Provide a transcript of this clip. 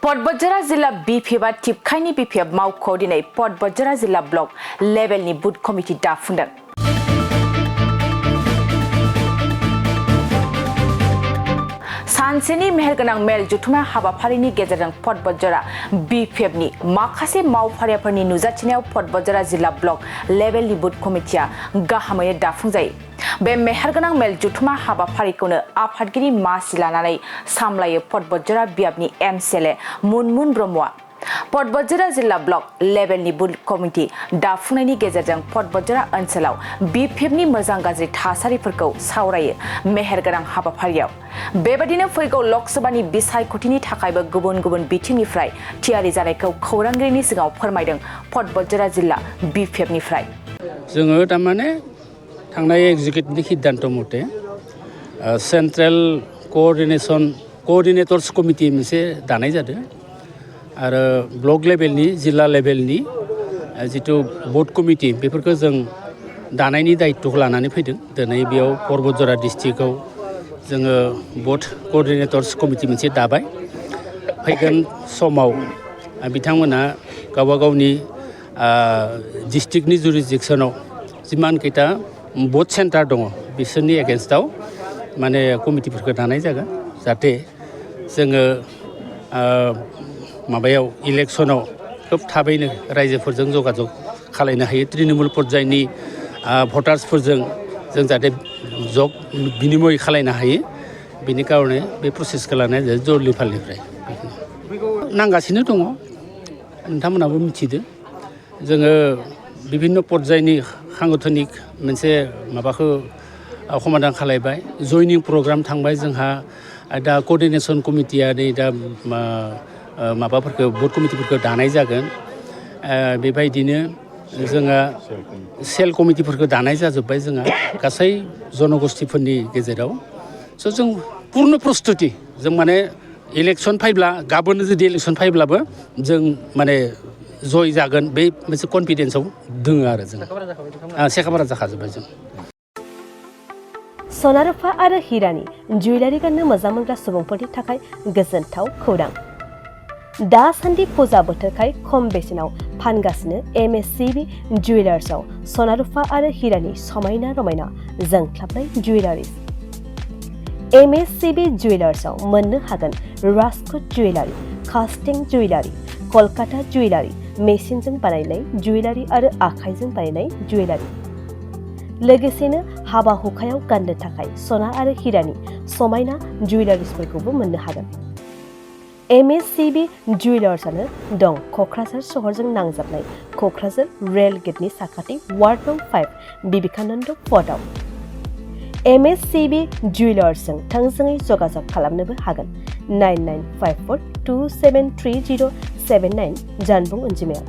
बतझर जिल्ला बिपिएफआ टिपखाइनि बिपिएफ मावख'आव दिनै बतझर जिल्ला ब्लक लेभेलनि बुथ कमिटि दाफुंदों। सानसेनि मेहेरगोनां मेल जुथुमा हाबाफारिनि गेजेरजों बतझर बिपिएफनि माखासे मावफारियाफोरनि नुजाथिनायाव बतझर जिल्ला ब्लक लेभेलनि बुथ कमिटिया गाहामैनो दाफुंजायो। बे मेहेरगोनां मेल जुथुमा हाबाफारिखौनो आफादगिरि मासि लानानै सामलायो बतझर बियाबनि एमसिएलए मुनमुन ब्रह्मआ। बतझर जिल्ला ब्लक लेभेलनि बुथ कमिटि दाफुंनायनि गेजेरजों बतझर ओनसोलाव बिपिएफनि मोजां गाज्रि थासारिफोरखौ सावरायो मेहेरगोनां हाबाफारियाव। बेबादिनो फैगौ लकसभानि बिसायख'थिनि थाखायबो गुबुन गुबुन बिथिंनिफ्राय थियारि जानायखौ खौरांगिरिनि सिगाङाव फोरमायदों बतझर जिल्ला बिपिएफनिफ्राय। जोङो थारमाने थांनाय एग्जिकिउटिभनि सिद्धान्त मथे सेन्ट्रेल कोअर्डिनेटर्स कमिटि मोनसे दानाय जादों आरो ब्लक लेभेलनि जिल्ला लेभेलनि जिथु भट कमिटि बेफोरखौ जों दानायनि दायित्वखौ लानानै फैदों। दिनै बेयाव बतझर डिस्ट्रिक्टआव जोङो भट कोअर्डिनेटर्स कमिटि मोनसे दाबाय। फैगोन समाव बिथांमोना गावबा गावनि डिस्ट्रिक्टनि जुरिसडिक्सनाव जिमान खैथा भट सेन्टार दङ बिसोरनि एगेन्स्टआव माने कमिटिफोरखौ दानाय जागोन जाहाथे जोङो माबायाव इलेक्सनाव खोब थाबैनो रायजोफोरजों जगाजग खालायनो हायो। तृणमूल पर्यायनि भटार्सफोरजों जों जाहाथे जग बिनिमय खालायनो हायो बेनि कारणे बे प्रसेसखौ लानाय जायो जरलिफालनिफ्राय। नांगासिनो दङ नोंथांमोनाबो मिथिदो जोङो बिभिन्न पर्यायनि सांगठनिक मोनसे माबाखौ समाधान खालायबाय। जयनिं प्रग्राम थांबाय जोंहा दा कोअर्डिनेसन कमिटिया नै दा माबाफोरखौ भट कमिटिफोरखौ दानाय जागोन। बेबायदिनो जोंहा सेल कमिटिफोरखौ दानाय जाजोब्बाय जोंहा गासै जनगोष्ठीफोरनि गेजेराव। स' जों पुर्ण प्रस्तुति जों माने इलेक्सन फैब्ला गाबोन जुदि इलेक्सन फैब्लाबो जों माने जय जागोन बे मोनसे कनफिडेन्सआव दोङो आरो जों सेखाबारा जाखाजोब्बाय जों। सना रुफा आरो हिरानि जुवेलारि गाननो मोजां मोनग्रा सुबुंफोरनि थाखाय गोजोनथाव खौरां। दासान्दि फुजा बोथोरखाय खम बेसेनाव फानगासिनो एमएससिबि जुवेलार्सआव सना रुफा आरो हिरानि समायना रमायना जोंख्लाबनाय जुवेलारिज। एमएससिबि जुवेलार्सआव मोननो हागोन राजकोट जुवेलारि, कास्टिं जुवेलारि, कलकाता जुवेलारि, मेसिनजों बानायनाय जुवेलारि आरो आखाइजों बानायनाय जुवेलारि। लोगोसेनो हाबा हुखायाव गाननो थाखाय सना आरो हिरानि समायना जुवेलारिसफोरखौबो मोननो हागोन। एमएससिबि जुवेलार्सआनो दं क'क्राझार सहरजों नांजाबनाय क'क्राझार रेल गेटनि साखाथि वार्ड नं 5 बिवेकानन्द पथआव। एमएससिबि जुवेलार्सजों थोंजोङै जगाजग खालामनोबो हागोन 9954273079 जानबुं अनजिमायाव।